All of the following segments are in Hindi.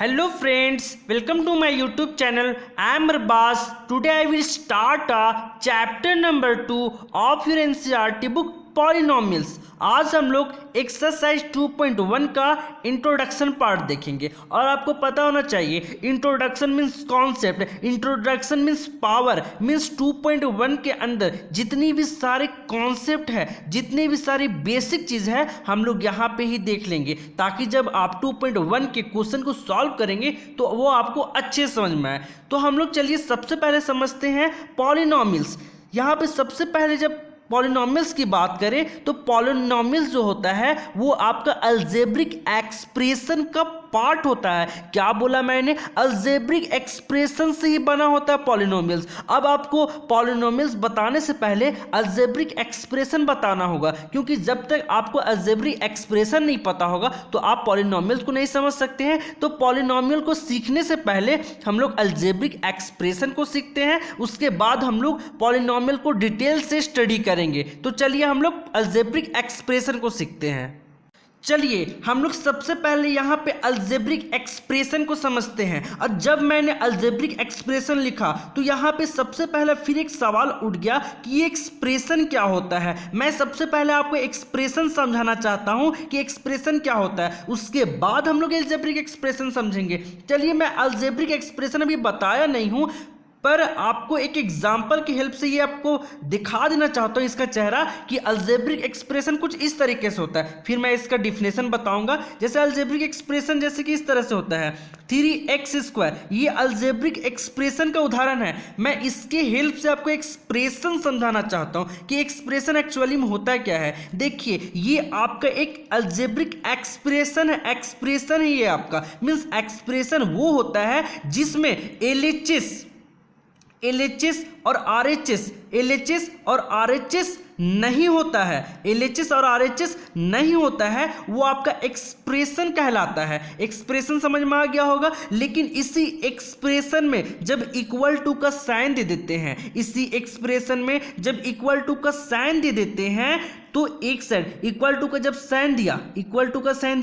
Hello friends, welcome to my YouTube channel. I am Arbaz. Today I will start a chapter number 2 of your NCERT book polynomials. आज हम लोग एक्सरसाइज 2.1 का इंट्रोडक्शन पार्ट देखेंगे। और आपको पता होना चाहिए introduction means concept, introduction means power, means 2.1 के अंदर जितनी भी सारे कॉन्सेप्ट है, जितनी भी सारी बेसिक चीज़ है, हम लोग यहाँ पे ही देख लेंगे, ताकि जब आप 2.1 के क्वेश्चन को सॉल्व करेंगे तो वो आपको अच्छे समझ में आए। तो हम लोग चलिए सबसे पहले समझते हैं पॉलिनोमियल्स। यहाँ पे सबसे पहले जब पॉलिनोमियल्स की बात करें तो पॉलिनोमियल्स जो होता है वो आपका अलजेब्रिक एक्सप्रेशन का पार्ट होता है। क्या बोला मैंने? अलजेब्रिक एक्सप्रेशन से ही बना होता है पॉलिनोमियल्स। अब आपको पॉलिनोमियल्स बताने से पहले अलजेब्रिक एक्सप्रेशन बताना होगा, क्योंकि जब तक आपको अलजेब्रिक एक्सप्रेशन नहीं पता होगा तो आप पॉलिनोमियल्स को नहीं समझ सकते हैं। तो पॉलिनोमियल को सीखने से पहले हम लोग अलजेब्रिक एक्सप्रेशन को सीखते हैं, उसके बाद हम लोग पॉलिनोमियल को डिटेल से स्टडी करेंगे। तो चलिए हम लोग अलजेब्रिक एक्सप्रेशन को सीखते हैं। चलिए हम लोग सबसे पहले यहाँ पे अलजेब्रिक एक्सप्रेशन को समझते हैं। और जब मैंने अलजेब्रिक एक्सप्रेशन लिखा तो यहाँ पे सबसे पहले फिर एक सवाल उठ गया कि ये एक्सप्रेशन क्या होता है। मैं सबसे पहले आपको एक्सप्रेशन समझाना चाहता हूँ कि एक्सप्रेशन क्या होता है, उसके बाद हम लोग अलजेब्रिक एक्सप्रेशन समझेंगे। चलिए मैं अलजेब्रिक एक्सप्रेशन अभी बताया नहीं हूँ, पर आपको एक एग्जाम्पल की हेल्प से ये आपको दिखा देना चाहता हूँ इसका चेहरा कि अलजेब्रिक एक्सप्रेशन कुछ इस तरीके से होता है। फिर मैं इसका डिफिनेशन बताऊंगा। जैसे अलजेब्रिक एक्सप्रेशन जैसे कि इस तरह से होता है 3x², ये अलजेब्रिक एक्सप्रेशन का उदाहरण है। मैं इसके हेल्प से आपको एक्सप्रेशन समझाना चाहता हूँ कि एक्सप्रेशन एक्चुअली में होता क्या है। देखिए ये आपका एक अलजेब्रिक एक्सप्रेशन है, एक्सप्रेशन है ये आपका। मीन्स एक्सप्रेशन वो होता है जिसमें LHS और RHS नहीं होता है। LHS और RHS नहीं होता है, वो आपका एक्सप्रेशन कहलाता है। एक्सप्रेशन समझ में आ गया होगा। लेकिन इसी एक्सप्रेशन में जब इक्वल टू का साइन दे देते हैं, इसी एक्सप्रेशन में जब इक्वल टू का साइन दे देते हैं तो एक साइड इक्वल टू का जब साइन दिया, इक्वल टू का साइन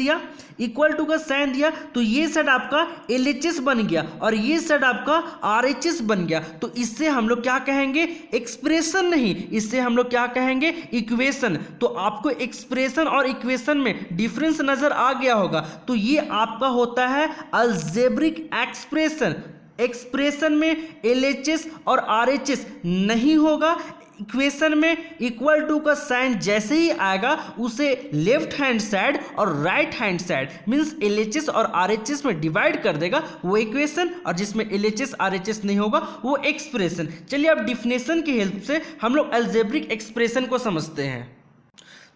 दिया तो ये साइड आपका LHS बन गया और ये साइड आपका RHS बन गया। तो इससे हम लोग क्या कहेंगे? एक्सप्रेशन नहीं, इससे हम लोग क्या कहेंगे? इक्वेशन। तो आपको एक्सप्रेशन और इक्वेशन में डिफरेंस नजर आ गया होगा। तो ये आपका होता है अलजेब्रिक एक्सप्रेशन। एक्सप्रेशन में LHS और RHS नहीं होगा। इक्वेशन में इक्वल टू का साइन जैसे ही आएगा उसे लेफ्ट हैंड साइड और right hand side means LHS और RHS में डिवाइड कर देगा, वो इक्वेशन। और जिसमें LHS RHS नहीं होगा वो एक्सप्रेशन। चलिए अब डिफिनेशन की हेल्प से हम लोग अलजेब्रिक एक्सप्रेशन को समझते हैं।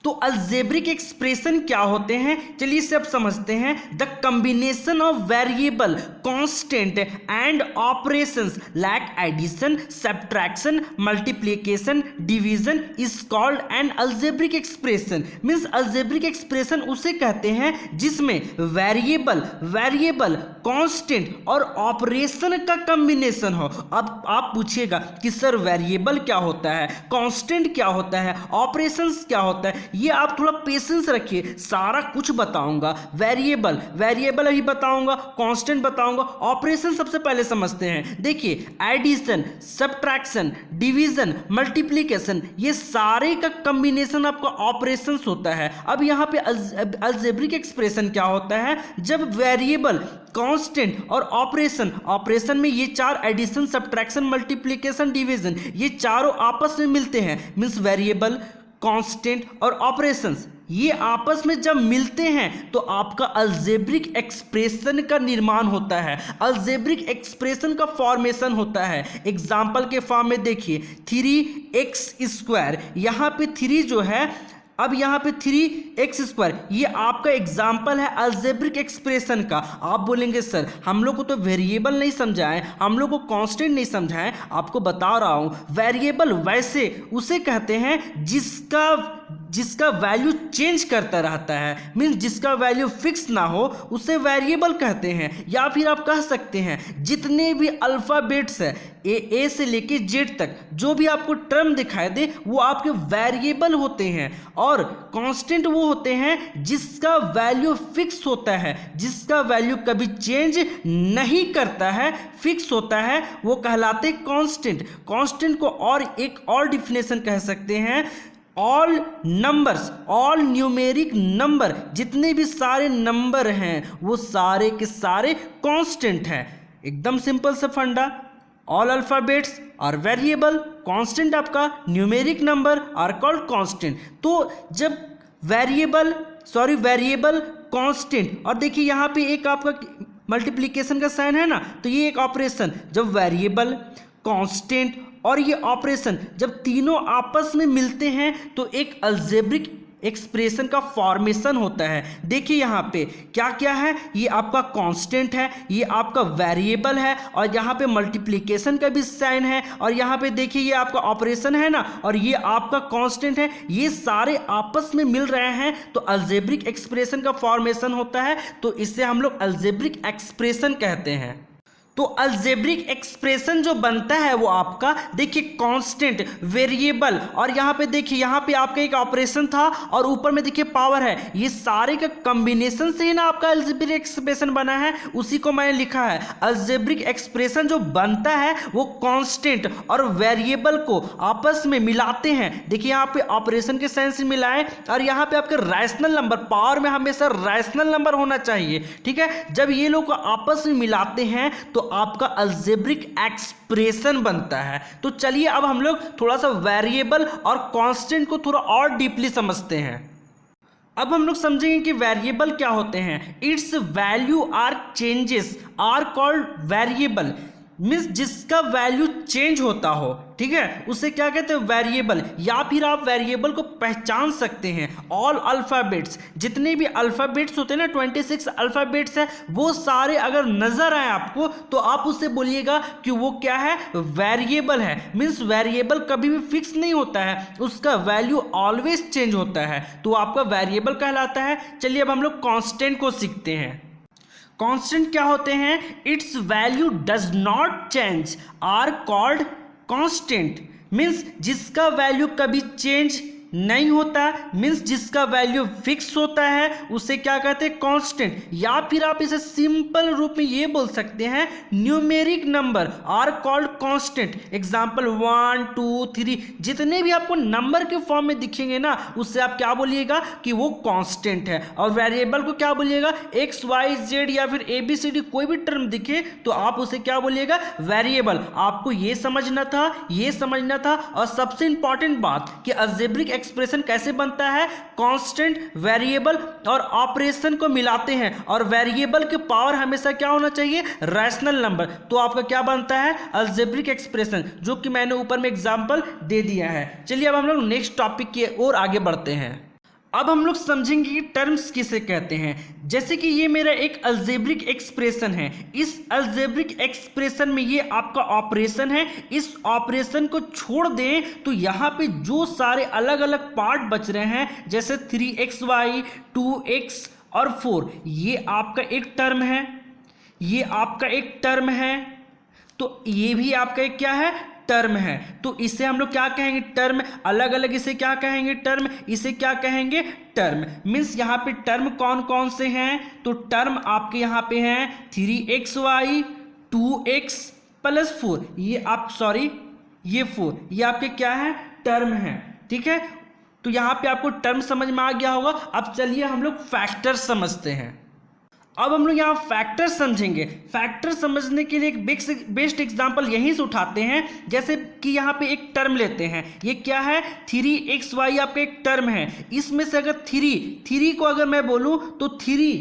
तो अलजेब्रिक एक्सप्रेशन क्या होते हैं, चलिए इसे अब समझते हैं। The combination of variable, constant and operations like addition, subtraction, multiplication, division is called an algebraic expression. Means algebraic expression उसे कहते हैं जिसमें वेरिएबल कांस्टेंट और ऑपरेशन का कॉम्बिनेशन हो। अब आप पूछिएगा कि सर वेरिएबल क्या होता है, कांस्टेंट क्या होता है, ऑपरेशंस क्या होता है, ये आप थोड़ा पेशेंस रखिए, सारा कुछ बताऊंगा। वेरिएबल अभी बताऊंगा, कांस्टेंट बताऊंगा, ऑपरेशन सबसे पहले समझते हैं। देखिए एडिशन, सब्ट्रैक्शन, डिवीजन, मल्टीप्लिकेशन, ये सारे का कॉम्बिनेशन आपका ऑपरेशंस होता है। अब यहाँ पे अलजेब्रिक एक्सप्रेशन क्या होता है? जब वेरिएबल, कांस्टेंट और ऑपरेशन में ये चार एडिशन, सब्ट्रैक्शन, मल्टीप्लिकेशन, डिवीजन, ये चारों आपस में मिलते हैं। मीन्स वेरिएबल, कांस्टेंट और ऑपरेशंस ये आपस में जब मिलते हैं तो आपका अलजेब्रिक एक्सप्रेशन का निर्माण होता है, अलजेब्रिक एक्सप्रेशन का फॉर्मेशन होता है। एग्जाम्पल के फॉर्म में देखिए 3x², यहाँ पे 3 जो है, अब यहाँ पे 3x², ये आपका एग्जाम्पल है अलजेब्रिक एक्सप्रेशन का। आप बोलेंगे सर हम लोग को तो वेरिएबल नहीं समझाएं, हम लोग को कांस्टेंट नहीं समझाएं। आपको बता रहा हूँ वेरिएबल वैसे उसे कहते हैं जिसका जिसका वैल्यू चेंज करता रहता है, मीन्स जिसका वैल्यू फिक्स ना हो उसे वेरिएबल कहते हैं। या फिर आप कह सकते हैं जितने भी अल्फ़ाबेट्स है ए से लेके जेड तक जो भी आपको टर्म दिखाई दे वो आपके वेरिएबल होते हैं। और कांस्टेंट वो होते हैं जिसका वैल्यू फिक्स होता है, जिसका वैल्यू कभी चेंज नहीं करता है, फिक्स होता है, वो कहलाते कांस्टेंट। कांस्टेंट को और एक और डिफिनेशन कह सकते हैं, all numbers, all numeric number, जितने भी सारे नंबर हैं वो सारे के सारे कांस्टेंट हैं। एकदम सिंपल सा फंडा, all alphabets are variable, constant आपका numeric number are called constant. तो जब वेरिएबल कांस्टेंट, और देखिए यहाँ पे एक आपका मल्टीप्लिकेशन का साइन है ना, तो ये एक ऑपरेशन, जब वेरिएबल कांस्टेंट और ये ऑपरेशन जब तीनों आपस में मिलते हैं तो एक अलजेब्रिक एक्सप्रेशन का फॉर्मेशन होता है। देखिए यहाँ पे क्या क्या है, ये आपका कांस्टेंट है, ये आपका वेरिएबल है, और यहाँ पे मल्टीप्लिकेशन का भी साइन है, और यहाँ पे देखिए ये आपका ऑपरेशन है ना, और ये आपका कांस्टेंट है। ये सारे आपस में मिल रहे हैं तो अलजेब्रिक एक्सप्रेशन का फॉर्मेशन होता है। तो इसे हम लोग अलजेब्रिक एक्सप्रेशन कहते हैं। तो अलजेब्रिक एक्सप्रेशन जो बनता है वो आपका देखिए कांस्टेंट, वेरिएबल, और यहाँ पे देखिए यहाँ पे आपका एक ऑपरेशन था और ऊपर में देखिए पावर है, ये सारे का कॉम्बिनेशन से ही ना आपका अलजेब्रिक एक्सप्रेशन बना है, उसी को मैंने लिखा है। अलजेब्रिक एक्सप्रेशन जो बनता है वो कांस्टेंट और वेरिएबल को आपस में मिलाते हैं। देखिए यहाँ पे ऑपरेशन के साइन से मिलाएं, और यहाँ पे आपके रैशनल नंबर, पावर में हमेशा रैशनल नंबर होना चाहिए, ठीक है। जब ये लोग आपस में मिलाते हैं तो आपका अलजेब्रिक एक्सप्रेशन बनता है। तो चलिए अब हम लोग थोड़ा सा वेरिएबल और कांस्टेंट को थोड़ा और डीपली समझते हैं। अब हम लोग समझेंगे कि वेरिएबल क्या होते हैं। Its value are changes are called variable, means जिसका वैल्यू चेंज होता हो, ठीक है, उसे क्या कहते हैं, वेरिएबल। या फिर आप वेरिएबल को पहचान सकते हैं। ऑल अल्फ़ाबेट्स, जितने भी अल्फ़ाबेट्स होते हैं ना, 26 अल्फ़ाबेट्स है, वो सारे अगर नजर आए आपको तो आप उससे बोलिएगा कि वो क्या है, वेरिएबल है। मीन्स वेरिएबल कभी भी फिक्स नहीं होता है, उसका वैल्यू ऑलवेज चेंज होता है, तो आपका वेरिएबल कहलाता है। चलिए अब हम लोग कांस्टेंट को सीखते हैं। कांस्टेंट क्या होते हैं, its value does not change are called constant, means जिसका वैल्यू कभी चेंज नहीं होता, मीन्स जिसका वैल्यू फिक्स होता है उसे क्या कहते हैं, कांस्टेंट। या फिर आप इसे सिंपल रूप में ये बोल सकते हैं, numeric number are called constant. Example 1 2 3 जितने भी आपको नंबर के फॉर्म में दिखेंगे ना, उससे आप क्या बोलिएगा कि वो कांस्टेंट है। और वेरिएबल को क्या बोलिएगा, एक्स वाई जेड या फिर ABCD कोई भी टर्म दिखे तो आप उसे क्या बोलिएगा, वेरिएबल। आपको ये समझना था। और सबसे इंपॉर्टेंट बात कि अलजेब्रिक एक्सप्रेशन कैसे बनता है, कांस्टेंट, वेरिएबल और ऑपरेशन को मिलाते हैं, और वेरिएबल के पावर हमेशा क्या होना चाहिए, रैशनल नंबर। तो आपका क्या बनता है, अलजेब्रिक एक्सप्रेशन, जो कि मैंने ऊपर में एग्जांपल दे दिया है। चलिए अब हम लोग नेक्स्ट टॉपिक की ओर आगे बढ़ते हैं। अब हम लोग समझेंगे कि टर्म्स किसे कहते हैं। जैसे कि ये मेरा एक अलजेब्रिक एक्सप्रेशन है, इस अलजेब्रिक एक्सप्रेशन में ये आपका ऑपरेशन है। इस ऑपरेशन को छोड़ दें तो यहाँ पे जो सारे अलग अलग पार्ट बच रहे हैं, जैसे 3xy 2x और 4, ये आपका एक टर्म है, ये आपका एक टर्म है, तो ये भी आपका एक क्या है, टर्म है। तो इसे हम लोग क्या कहेंगे, टर्म। अलग अलग इसे क्या कहेंगे, टर्म। इसे क्या कहेंगे, टर्म। मीन्स यहाँ पे टर्म कौन कौन से हैं, तो टर्म आपके यहाँ पे हैं 3xy 2x + 4, ये आप ये 4, ये आपके क्या है, टर्म है, ठीक है। तो यहाँ पे आपको टर्म समझ में आ गया होगा। अब चलिए हम लोग फैक्टर समझते हैं। अब हम लोग यहाँ फैक्टर समझेंगे। फैक्टर समझने के लिए एक बेस्ट एग्जांपल यहीं से उठाते हैं। जैसे कि यहाँ पे एक टर्म लेते हैं, ये क्या है, 3xy आपका एक टर्म है। इसमें से अगर 3 को अगर मैं बोलूँ तो 3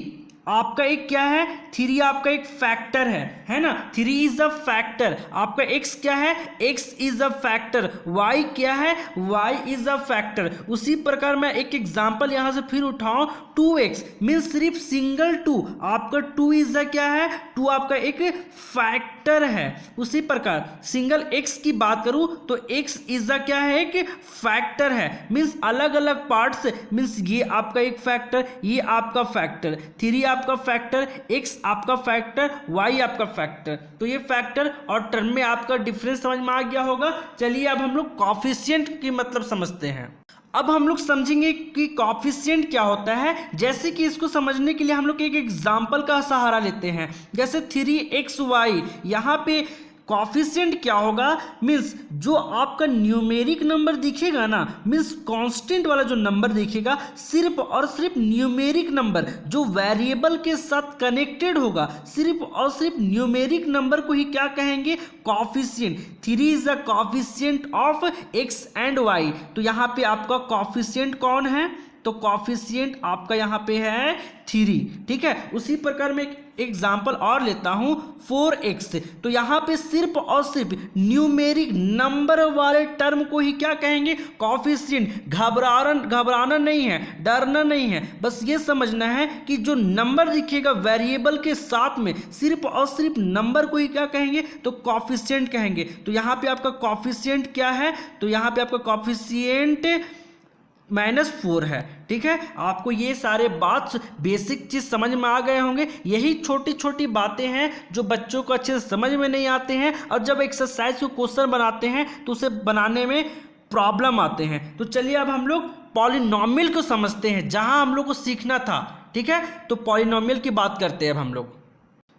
आपका एक क्या है, 3 आपका एक फैक्टर है ना, 3 इज अ फैक्टर। आपका x क्या है, x is a factor. y क्या है, y इज अ फैक्टर। उसी प्रकार मैं एक एग्जांपल यहां से फिर उठाऊं, 2x मीन्स सिर्फ सिंगल 2, आपका 2 इज अ क्या है, 2 आपका एक फैक्टर है। उसी प्रकार सिंगल x की बात करूं तो x इज अ क्या है, एक फैक्टर है। मीन्स अलग अलग पार्ट्स, मीन्स ये आपका एक फैक्टर, ये आपका फैक्टर, 3 आपका फैक्टर, x आपका फैक्टर, y आपका फैक्टर। तो ये फैक्टर और टर्म में आपका डिफरेंस समझ में आ गया होगा। चलिए अब हम लोग कॉफिशिएंट की मतलब समझते हैं। अब हम लोग समझेंगे कि कॉफिशिएंट क्या होता है। जैसे कि इसको समझने के लिए हम लोग एक एग्जांपल का सहारा लेते हैं, जैसे 3xy। यहाँ पे कॉफिशिएंट क्या होगा, मीन्स जो आपका न्यूमेरिक नंबर दिखेगा ना, मीन्स कांस्टेंट वाला जो नंबर दिखेगा, सिर्फ और सिर्फ न्यूमेरिक नंबर जो वेरिएबल के साथ कनेक्टेड होगा, सिर्फ और सिर्फ न्यूमेरिक नंबर को ही क्या कहेंगे, coefficient. 3 is the coefficient of x and y। तो यहाँ पे आपका कॉफिशिएंट कौन है, तो कॉफिशिएंट आपका यहाँ पे है 3, ठीक है। उसी प्रकार में एक एग्जाम्पल और लेता हूं 4x। तो यहाँ पे सिर्फ और सिर्फ न्यूमेरिक नंबर वाले टर्म को ही क्या कहेंगे, कॉफिशिएंट। घबराना नहीं है, डरना नहीं है, बस ये समझना है कि जो नंबर दिखेगा वेरिएबल के साथ में, सिर्फ और सिर्फ नंबर को ही क्या कहेंगे, तो कॉफिशिएंट कहेंगे। तो यहाँ पे आपका कॉफिशिएंट क्या है, तो यहाँ पे आपका कॉफिशिएंट -4 है, ठीक है। आपको ये सारे बात बेसिक चीज समझ में आ गए होंगे। यही छोटी छोटी बातें हैं जो बच्चों को अच्छे से समझ में नहीं आते हैं, और जब एक्सरसाइज को क्वेश्चन बनाते हैं तो उसे बनाने में प्रॉब्लम आते हैं। तो चलिए अब हम लोग पॉलिनोमियल को समझते हैं, जहां हम लोग को सीखना था, ठीक है। तो पॉलिनोमियल की बात करते हैं अब हम लोग।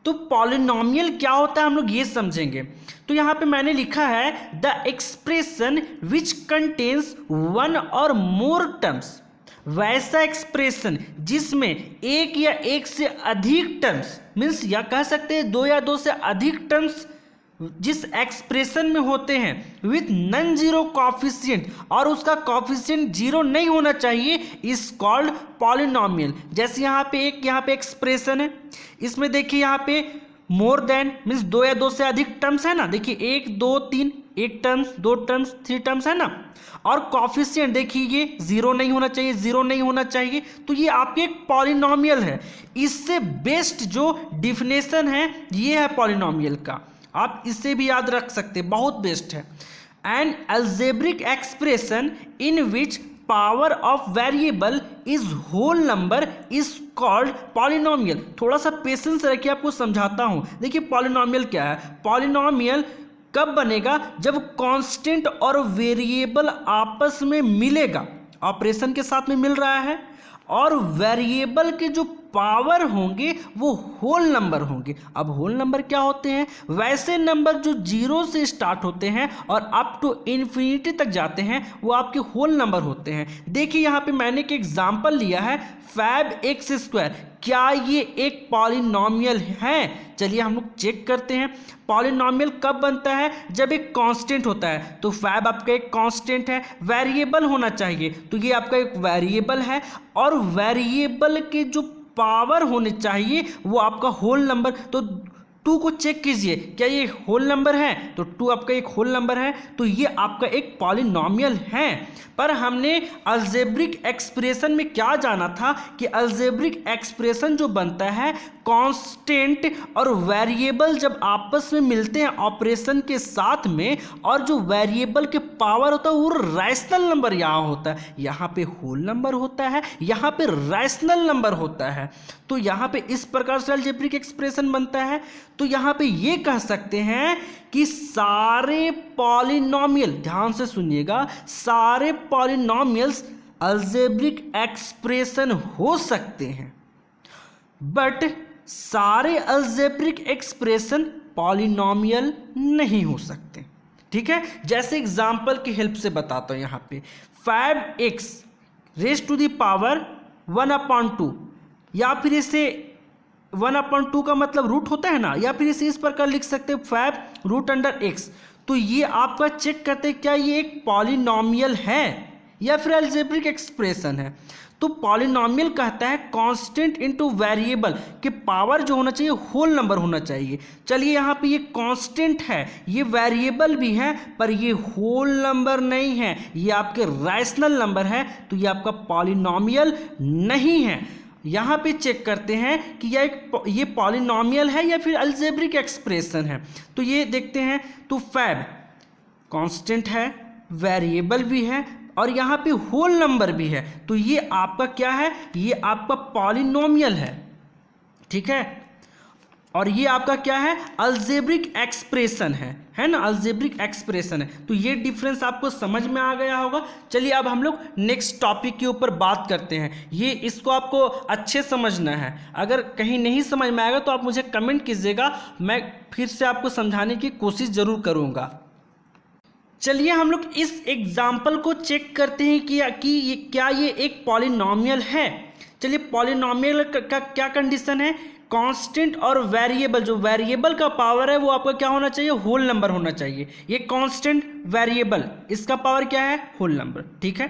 तो पॉलिनोमियल क्या होता है हम लोग ये समझेंगे। तो यहाँ पे मैंने लिखा है द एक्सप्रेशन विच कंटेन्स 1 और मोर टर्म्स। वैसा एक्सप्रेशन जिसमें एक या एक से अधिक टर्म्स, मीन्स या कह सकते हैं 2 या 2 से अधिक टर्म्स जिस एक्सप्रेशन में होते हैं विथ नॉन जीरो कॉफिशिएंट, और उसका कॉफिशिएंट 0 नहीं होना चाहिए, इज कॉल्ड पॉलिनोमियल। जैसे यहाँ पे एक्सप्रेशन है, इसमें देखिए यहाँ पे मोर देन मीन्स 2 या 2 से अधिक टर्म्स है ना, देखिए 1 2 3, 1 टर्म्स 2 टर्म्स 3 टर्म्स है ना, और कॉफिशिएंट देखिए ये 0 नहीं होना चाहिए, 0 नहीं होना चाहिए। तो ये आपके एक पॉलिनोमियल है। इससे बेस्ट जो डिफिनेशन है ये है पॉलिनोमियल का, आप इससे भी याद रख सकते हैं, बहुत बेस्ट है। An algebraic expression in which power of variable is whole number is called polynomial. थोड़ा सा पेशेंस रखिए, आपको समझाता हूं। देखिए पॉलिनोमियल क्या है, पॉलिनोमियल कब बनेगा, जब कांस्टेंट और वेरिएबल आपस में मिलेगा, ऑपरेशन के साथ में मिल रहा है, और वेरिएबल के जो पावर होंगे वो होल नंबर होंगे। अब होल नंबर क्या होते हैं, वैसे नंबर जो 0 से स्टार्ट होते हैं और अप टू इन्फिनिटी तक जाते हैं, वो आपके होल नंबर होते हैं। देखिए यहाँ पे मैंने एक एग्जांपल लिया है 5x²। क्या ये एक पॉलिनोमियल है? चलिए हम लोग चेक करते हैं। पॉलिनोमियल कब बनता है, जब एक कांस्टेंट होता है। तो 5 आपका एक कांस्टेंट है, वेरिएबल होना चाहिए, तो ये आपका एक वेरिएबल है, और वेरिएबल के जो पावर होने चाहिए वो आपका होल नंबर। तो 2 को चेक कीजिए, क्या ये होल नंबर है, तो 2 आपका एक होल नंबर है, तो ये आपका एक पॉलिनोमियल है। पर हमने अलजेब्रिक एक्सप्रेशन में क्या जाना था कि अलजेब्रिक एक्सप्रेशन जो बनता है, कांस्टेंट और वेरिएबल जब आपस में मिलते हैं ऑपरेशन के साथ में, और जो वेरिएबल के पावर होता है वो रैशनल नंबर यहाँ होता है, यहाँ पे होल नंबर होता है, यहाँ पे रैशनल नंबर होता है। तो यहाँ पे इस प्रकार से अलजेब्रिक एक्सप्रेशन बनता है। तो यहाँ पे ये कह सकते हैं कि सारे पॉलिनोमियल, ध्यान से सुनिएगा, सारे पॉलिनोमियल्स अलजेब्रिक एक्सप्रेशन हो सकते हैं, बट सारे अलजेब्रिक एक्सप्रेशन पॉलिनोमियल नहीं हो सकते। ठीक है, जैसे एग्जांपल की हेल्प से बताता हूं। यहाँ पे 5x raise to the power 1/2, या फिर इसे 1/2 का मतलब रूट होता है ना, या फिर इसे इस प्रकार लिख सकते हैं 5√x। तो ये आपका चेक करते हैं क्या ये एक पॉलिनोमियल है या फिर अलजेब्रिक एक्सप्रेशन है। तो पॉलिनॉमियल कहता है कांस्टेंट इनटू वेरिएबल के पावर जो होना चाहिए होल नंबर होना चाहिए। चलिए यहाँ पे ये कांस्टेंट है, ये वेरिएबल भी है, पर ये होल नंबर नहीं है, ये आपके रैशनल नंबर है, तो ये आपका पॉलिनॉमियल नहीं है। यहाँ पे चेक करते हैं कि ये पॉलिनॉमियल है या फिर अलजेब्रिक एक्सप्रेशन है। तो ये देखते हैं, तो फैब कांस्टेंट है, वेरिएबल भी है और यहाँ पे होल नंबर भी है, तो ये आपका क्या है, ये आपका पॉलिनोमियल है, ठीक है। और ये आपका क्या है, अलजेब्रिक एक्सप्रेशन है ना, अलजेब्रिक एक्सप्रेशन है। तो ये डिफरेंस आपको समझ में आ गया होगा। चलिए अब हम लोग नेक्स्ट टॉपिक के ऊपर बात करते हैं। ये इसको आपको अच्छे समझना है, अगर कहीं नहीं समझ में आएगा तो आप मुझे कमेंट कीजिएगा, मैं फिर से आपको समझाने की कोशिश ज़रूर करूँगा। चलिए हम लोग इस एग्जाम्पल को चेक करते हैं कि क्या ये एक पॉलिनॉमियल है। चलिए पॉलिनॉमियल का क्या कंडीशन है, कांस्टेंट और वेरिएबल, जो वेरिएबल का पावर है वो आपका क्या होना चाहिए, होल नंबर होना चाहिए। ये कांस्टेंट वेरिएबल, इसका पावर क्या है, होल नंबर, ठीक है।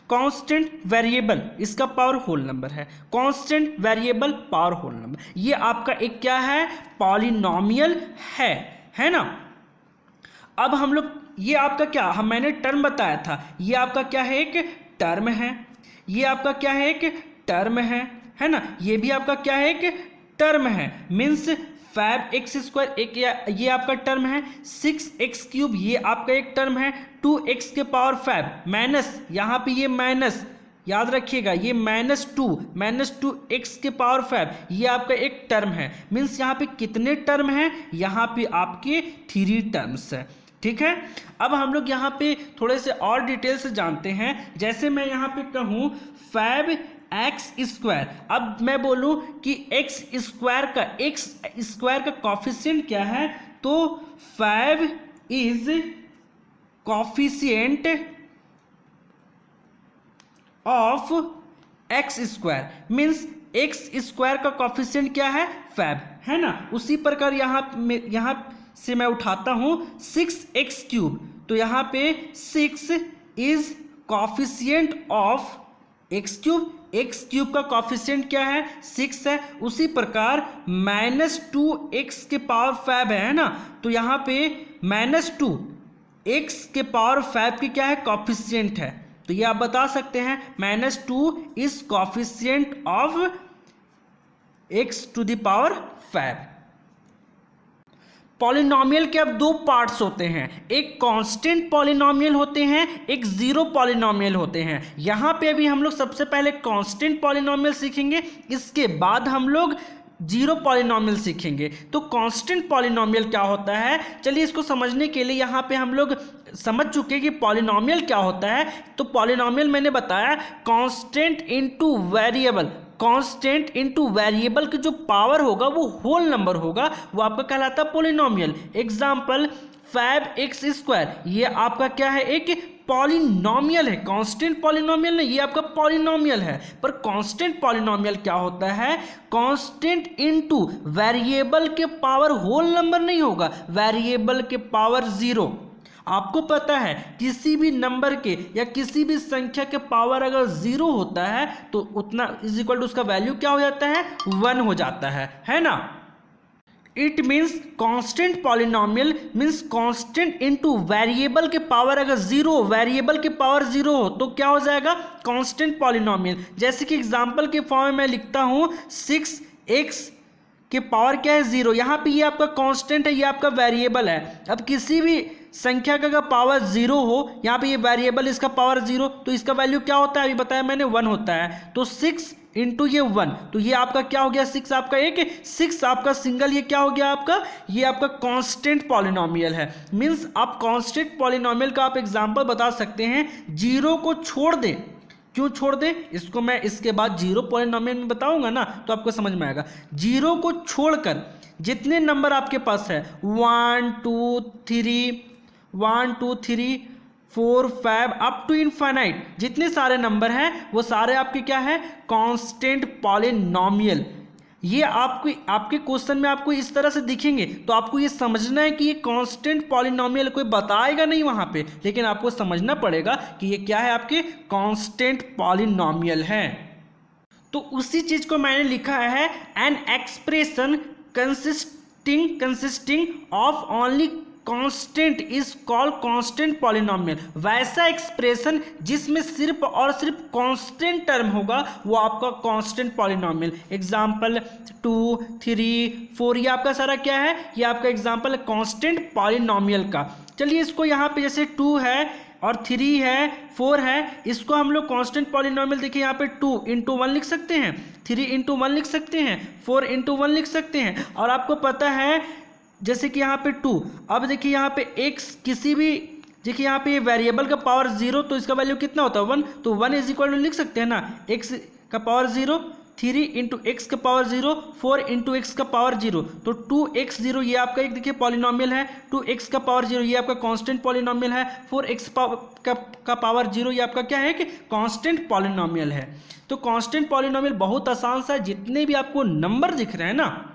कांस्टेंट वेरिएबल, इसका पावर होल नंबर है, constant variable power whole number, ये आपका एक क्या है, पॉलिनॉमियल है ना। अब हम लोग ये आपका क्या, मैंने टर्म बताया था, ये आपका क्या है, एक टर्म है, ये आपका क्या है, एक टर्म है ना, ये भी आपका क्या है, एक टर्म है। मीन्स फैब एक्स स्क्वायर एक ये आपका टर्म है, 6x क्यूब ये आपका एक टर्म है, 2x के पावर फैब माइनस, यहाँ पे ये माइनस याद रखिएगा, ये -2 के पावर फैब ये आपका एक टर्म है। मीन्स यहाँ पे कितने टर्म हैं, यहाँ पे आपके 3 टर्म्स है, ठीक है। अब हम लोग यहाँ पे थोड़े से और डिटेल से जानते हैं। जैसे मैं यहाँ पे कहूँ फैब एक्स स्क्वायर, अब मैं बोलूँ कि एक्स स्क्वायर का कॉफिशिएंट क्या है, तो five is coefficient of x square, means x square का कॉफिशिएंट क्या है, फैब, है ना। उसी प्रकार यहाँ से मैं उठाता हूँ 6x क्यूब, तो यहाँ पे 6 is coefficient of x cube का कॉफिशिएंट क्या है, 6 है। उसी प्रकार -2x के पावर फैब है ना, तो यहाँ पे -2x के पावर फैब की क्या है, कॉफिशिएंट है। तो ये आप बता सकते हैं -2 is coefficient of x to the power five. Polynomial के अब 2 पार्ट्स होते हैं, एक कांस्टेंट पॉलिनॉमियल होते हैं, एक जीरो पॉलिनॉमियल होते हैं। यहाँ पे अभी हम लोग सबसे पहले कांस्टेंट पॉलिनॉमियल सीखेंगे, इसके बाद हम लोग जीरो पॉलिनॉमियल सीखेंगे। तो कांस्टेंट पॉलिनॉमियल क्या होता है, चलिए इसको समझने के लिए यहाँ पे हम लोग समझ चुके कि पॉलिनॉमियल क्या होता है। तो पॉलिनॉमियल मैंने बताया constant into variable, constant into variable की जो पावर होगा वो होल नंबर होगा, वो आपका कहलाता है polynomial. Example five x square, ये आपका क्या है, एक पॉलिनॉमियल है, कांस्टेंट पॉलिनॉमियल नहीं, ये आपका पॉलिनॉमियल है। पर कांस्टेंट पॉलिनॉमियल क्या होता है, कांस्टेंट इनटू वेरिएबल के पावर होल नंबर नहीं होगा, वेरिएबल के पावर 0। आपको पता है किसी भी नंबर के या किसी भी संख्या के पावर अगर 0 होता है तो उतना इज इक्वल टू उसका वैल्यू क्या हो जाता है, 1 हो जाता है ना। It means constant polynomial means constant into variable के पावर अगर 0, वेरिएबल के पावर 0 हो तो क्या हो जाएगा, कांस्टेंट पॉलिनॉमियल। जैसे कि एग्जांपल के फॉर्म में मैं लिखता हूँ 6x के पावर क्या है, 0, यहाँ पे ये आपका कांस्टेंट है, ये आपका वेरिएबल है। अब किसी भी संख्या का अगर पावर 0 हो, यहाँ पे ये वेरिएबल इसका पावर 0, तो इसका वैल्यू क्या होता है, अभी बताया मैंने 1 होता है। तो 6 इंटू ये 1, तो ये आपका क्या हो गया, 6 आपका एक 6 आपका सिंगल, ये क्या हो गया आपका, ये आपका कांस्टेंट पॉलिनॉमियल है। मीन्स आप कांस्टेंट पॉलिनॉमियल का आप एग्जांपल बता सकते हैं, 0 को छोड़ दें। क्यों छोड़ दें, इसको मैं इसके बाद जीरो पॉलिनॉमियल में बताऊंगा ना, तो आपको समझ में आएगा। 0 को छोड़कर जितने नंबर आपके पास है 1 2 3 4 5 अप टू इनफाइनाइट, जितने सारे नंबर हैं वो सारे आपके क्या है, कांस्टेंट पॉलिनॉमियल। ये आपके क्वेश्चन में आपको इस तरह से दिखेंगे, तो आपको ये समझना है कि ये कांस्टेंट पॉलिनॉमियल कोई बताएगा नहीं वहाँ पे, लेकिन आपको समझना पड़ेगा कि ये क्या है, आपके कांस्टेंट पॉलिनॉमियल है। तो उसी चीज को मैंने लिखा है an expression consisting of only constant is called constant polynomial. वैसा एक्सप्रेशन जिसमें सिर्फ और सिर्फ कांस्टेंट टर्म होगा वो आपका कांस्टेंट पॉलिनोमियल। एग्जांपल 2, 3, 4 ये आपका सारा क्या है, ये आपका एग्जांपल है कांस्टेंट पॉलिनोमियल का। चलिए इसको यहाँ पे जैसे 2 है और 3 है 4 है, इसको हम लोग कांस्टेंट पॉलिनोमियल देखिए यहाँ पे 2 × 1 लिख सकते हैं, 3 × 1 लिख सकते हैं, 4 × 1 लिख सकते हैं। और आपको पता है जैसे कि यहाँ पे 2, अब देखिए यहाँ पे x किसी भी, देखिए यहाँ पे वेरिएबल का पावर 0 तो इसका वैल्यू कितना होता है 1, तो 1 = लिख सकते हैं ना x का पावर 0, 3 × x का पावर 0, 4 × x का पावर 0, तो 2x0 ये आपका एक देखिए पॉलिनोमियल है, 2x का पावर 0 ये आपका कांस्टेंट पॉलिनोमियल है, 4x का पावर 0 ये आपका क्या है कि कांस्टेंट पॉलिनोमियल है। तो कांस्टेंट पॉलिनोमियल बहुत आसान सा है, जितने भी आपको नंबर दिख रहे हैं ना